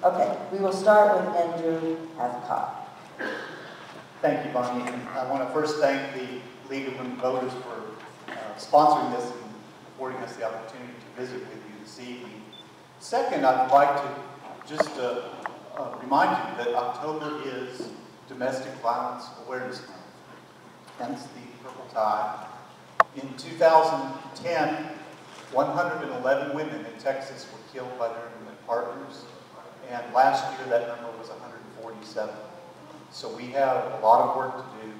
Okay, we will start with Andrew Hathcock. Thank you, Bonnie. And I want to first thank the League of Women Voters for sponsoring this and affording us the opportunity to visit with you this evening. Second, I'd like to just remind you that October is Domestic Violence Awareness Month, hence the purple tie. In 2010, 111 women in Texas were killed by their intimate partners, and last year that number was 147. So we have a lot of work to do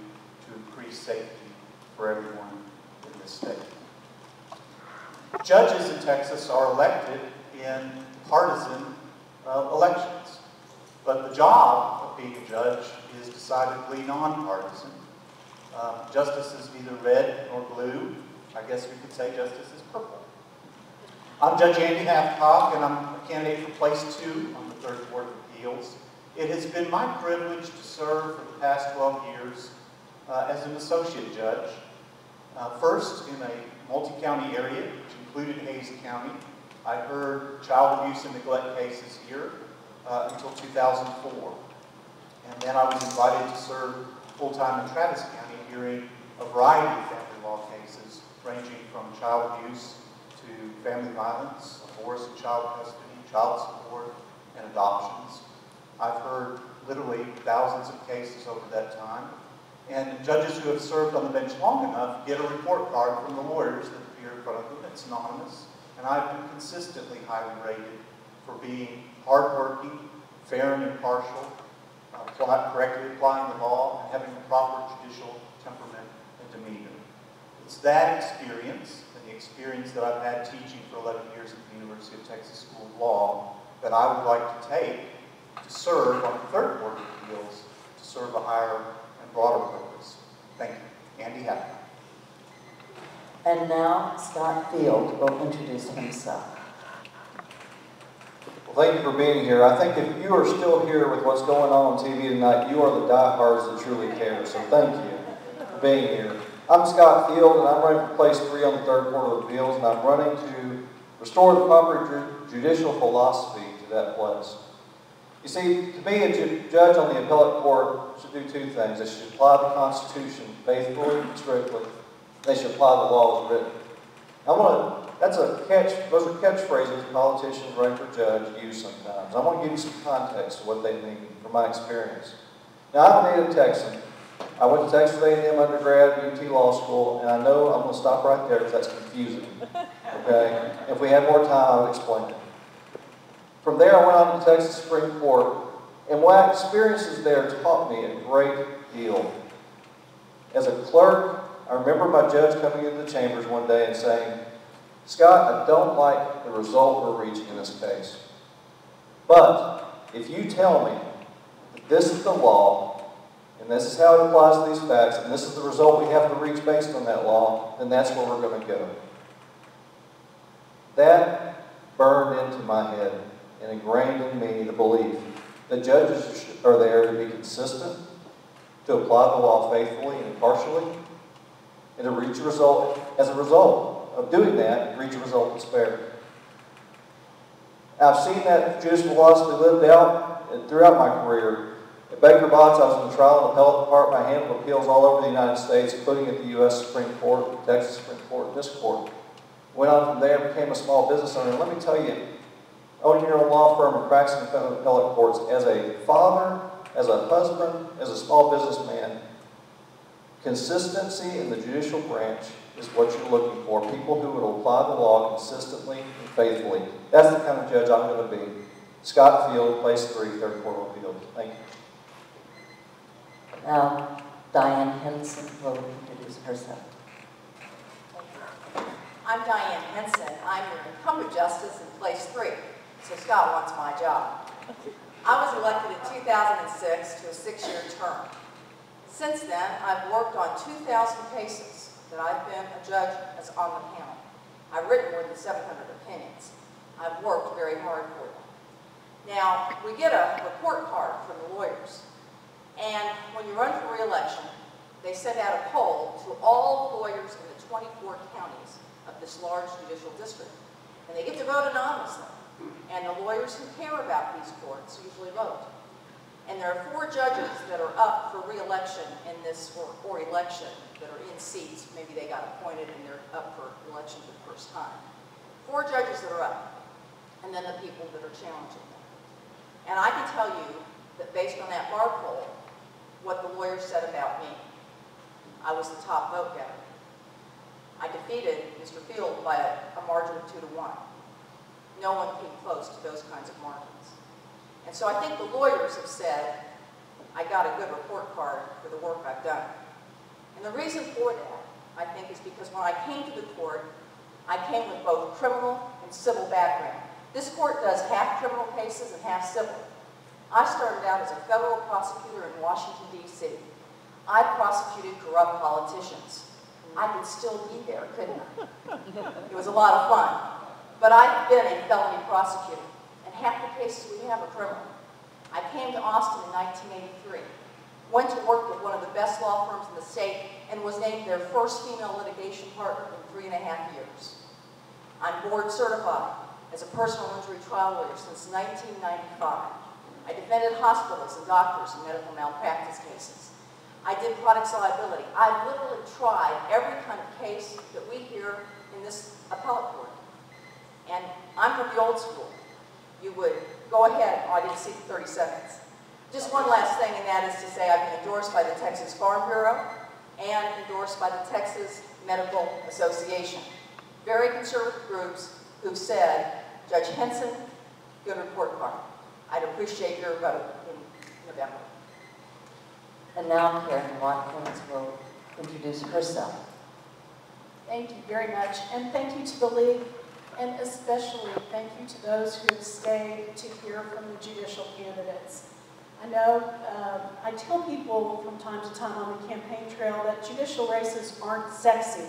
to increase safety for everyone in this state. Judges in Texas are elected in partisan elections, but the job of being a judge is decidedly nonpartisan. Justice is neither red nor blue. I guess we could say justice is purple. I'm Judge Andy Hathcock, and I'm a candidate for place 2 on the 3rd Court of Appeals. It has been my privilege to serve for the past 12 years as an associate judge. First, in a multi-county area, which included Hayes County. I heard child abuse and neglect cases here until 2004. And then I was invited to serve full-time in Travis County, hearing a variety of family law cases, ranging from child abuse to family violence, divorce and child custody, child support, and adoptions. I've heard literally thousands of cases over that time. And judges who have served on the bench long enough get a report card from the lawyers that appear in front of them. It's anonymous. And I've been consistently highly rated for being hardworking, fair and impartial, correctly applying the law, and having a proper judicial temperament and demeanor. It's that experience, and the experience that I've had teaching for 11 years at the University of Texas School of Law, that I would like to take to serve on the 3rd Court of Appeals, to serve a higher and broader purpose. Thank you. Andy Hathcock. And now Scott Field will introduce himself. Well, thank you for being here. I think if you are still here with what's going on TV tonight, you are the diehards that truly care. So thank you for being here. I'm Scott Field, and I'm running for place 3 on the 3rd Court of Appeals, and I'm running to restore the proper judicial philosophy to that place. You see, to be a judge on the appellate court should do 2 things. They should apply the Constitution faithfully and strictly. They should apply the law as written. Those are catchphrases politicians running for judge use sometimes. I want to give you some context to what they mean from my experience. Now, I'm a native Texan. I went to Texas A&M undergrad, UT Law School, and I know I'm going to stop right there because that's confusing. Okay? If we had more time, I would explain it. From there, I went on to the Texas Supreme Court, and my experiences there taught me a great deal. As a clerk, I remember my judge coming into the chambers one day and saying, "Scott, I don't like the result we're reaching in this case. But if you tell me that this is the law, and this is how it applies to these facts, and this is the result we have to reach based on that law, then that's where we're going to go." That burned into my head and ingrained in me the belief that judges are there to be consistent, to apply the law faithfully and impartially, and to reach a result, as a result of doing that, reach a result that's fair. I've seen that judicial philosophy lived out throughout my career. At Baker Botts, I was in the trial and appellate department. I handled appeals all over the United States, including at the U.S. Supreme Court, the Texas Supreme Court, and this court. Went on from there, became a small business owner. And let me tell you, owning your own law firm and practicing in appellate courts, as a father, as a husband, as a small businessman, consistency in the judicial branch is what you're looking for. People who would apply the law consistently and faithfully. That's the kind of judge I'm going to be. Scott Field, place 3, 3rd Court of Appeals. Thank you. Now, Diane Henson will introduce herself. I'm Diane Henson. I'm your incumbent justice in place 3, so Scott wants my job. I was elected in 2006 to a 6-year term. Since then, I've worked on 2,000 cases that I've been a judge as on the panel. I've written more than 700 opinions. I've worked very hard for them. Now, we get a report card from the lawyers, and when you run for re-election, they send out a poll to all lawyers in the 24 counties of this large judicial district, and they get to vote anonymously. And the lawyers who care about these courts usually vote. And there are 4 judges that are up for re-election in this, or election, that are in seats. Maybe they got appointed and they're up for election for the first time. 4 judges that are up, and then the people that are challenging them. And I can tell you that based on that bar poll, what the lawyers said about me. I was the top vote getter. I defeated Mr. Field by a margin of 2 to 1. No one came close to those kinds of margins. And so I think the lawyers have said, I got a good report card for the work I've done. And the reason for that, I think, is because when I came to the court, I came with both criminal and civil background. This court does half criminal cases and half civil. I started out as a federal prosecutor in Washington, D.C. I prosecuted corrupt politicians. I could still be there, couldn't I? It was a lot of fun. But I've been a felony prosecutor, and half the cases we have are criminal. I came to Austin in 1983, went to work with one of the best law firms in the state, and was named their first female litigation partner in 3.5 years. I'm board certified as a personal injury trial lawyer since 1995. I defended hospitals and doctors in medical malpractice cases. I did products liability. I literally tried every kind of case that we hear in this appellate court. And I'm from the old school. You would go ahead. Oh, I didn't see the 30 seconds. Just one last thing, and that is to say I've been endorsed by the Texas Farm Bureau and endorsed by the Texas Medical Association. Very conservative groups who've said, Judge Henson, good report card. I'd appreciate your vote in November. And now Karen Watkins will introduce herself. Thank you very much, and thank you to the League, and especially thank you to those who have stayed to hear from the judicial candidates. I know I tell people from time to time on the campaign trail that judicial races aren't sexy.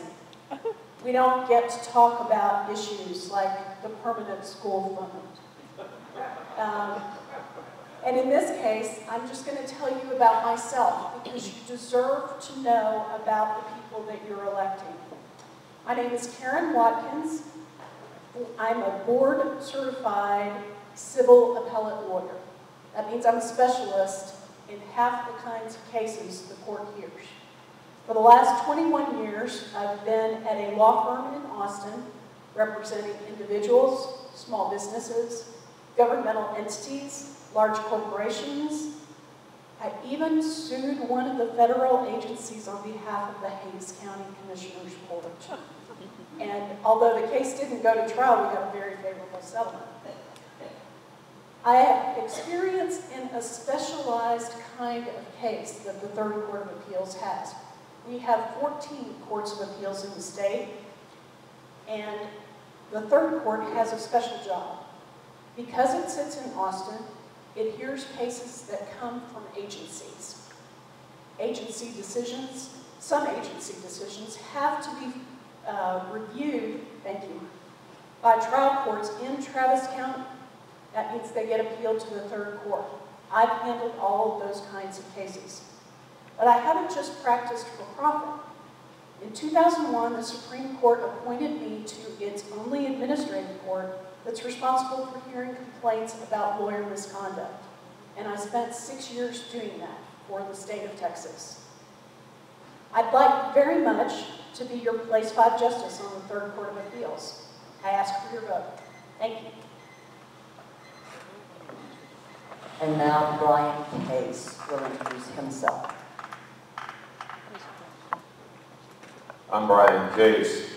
We don't get to talk about issues like the permanent school fund. And in this case, I'm just going to tell you about myself because you deserve to know about the people that you're electing. My name is Karen Watkins. I'm a board-certified civil appellate lawyer. That means I'm a specialist in half the kinds of cases the court hears. For the last 21 years, I've been at a law firm in Austin representing individuals, small businesses, governmental entities, large corporations. I even sued one of the federal agencies on behalf of the Hays County Commissioner's Court. And although the case didn't go to trial, we got a very favorable settlement. I have experience in a specialized kind of case that the Third Court of Appeals has. We have 14 courts of appeals in the state, and the Third Court has a special job. Because it sits in Austin, it hears cases that come from agencies. Agency decisions, some agency decisions have to be reviewed, thank you, by trial courts in Travis County. That means they get appealed to the Third Court. I've handled all of those kinds of cases. But I haven't just practiced for profit. In 2001, the Supreme Court appointed me to its only administrative court that's responsible for hearing complaints about lawyer misconduct. And I spent 6 years doing that for the state of Texas. I'd like very much to be your Place 5 Justice on the Third Court of Appeals. I ask for your vote. Thank you. And now Bryan Case will introduce himself. I'm Bryan Case.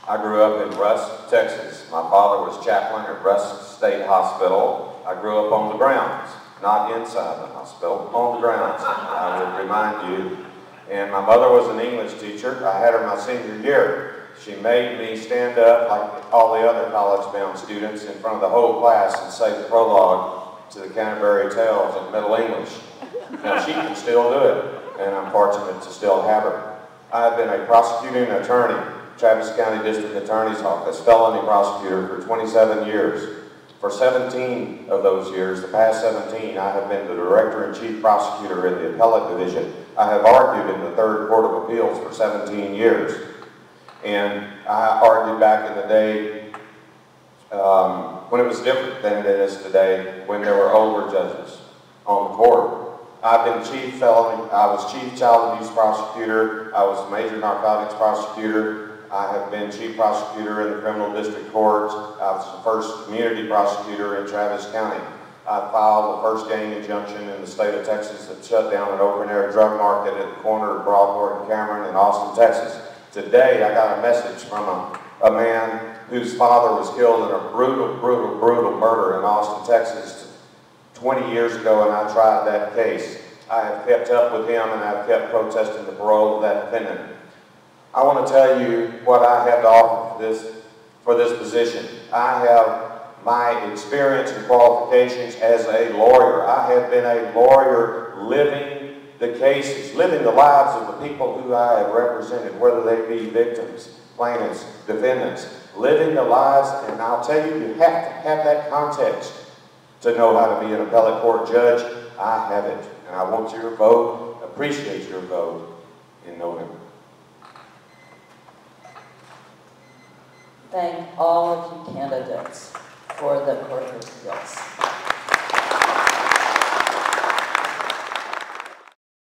I grew up in Rusk, Texas. My father was chaplain at Rusk State Hospital. I grew up on the grounds, not inside the hospital, on the grounds, I would remind you. And my mother was an English teacher. I had her my senior year. She made me stand up like all the other college-bound students in front of the whole class and say the prologue to the Canterbury Tales in Middle English. Now she can still do it, and I'm fortunate to still have her. I have been a prosecuting attorney, Travis County District Attorney's Office, felony prosecutor for 27 years. For 17 of those years, the past 17, I have been the Director and Chief Prosecutor in the Appellate Division. I have argued in the Third Court of Appeals for 17 years. And I argued back in the day when it was different than it is today, when there were older judges on the court. I was chief child abuse prosecutor, I was major narcotics prosecutor, I have been chief prosecutor in the criminal district court, I was the first community prosecutor in Travis County. I filed the first gang injunction in the state of Texas that shut down an open-air drug market at the corner of Broadmoor and Cameron in Austin, Texas. Today, I got a message from a man whose father was killed in a brutal murder in Austin, Texas 20 years ago, and I tried that case. I have kept up with him, and I've kept protesting the parole of that defendant. I want to tell you what I have to offer for this position. I have my experience and qualifications as a lawyer. I have been a lawyer living the cases, living the lives of the people who I have represented, whether they be victims, plaintiffs, defendants, living the lives, and I'll tell you, you have to have that context to know how to be an appellate court judge. I have it, and I want your vote, appreciate your vote in November. Thank all of you candidates for the Court of Appeals.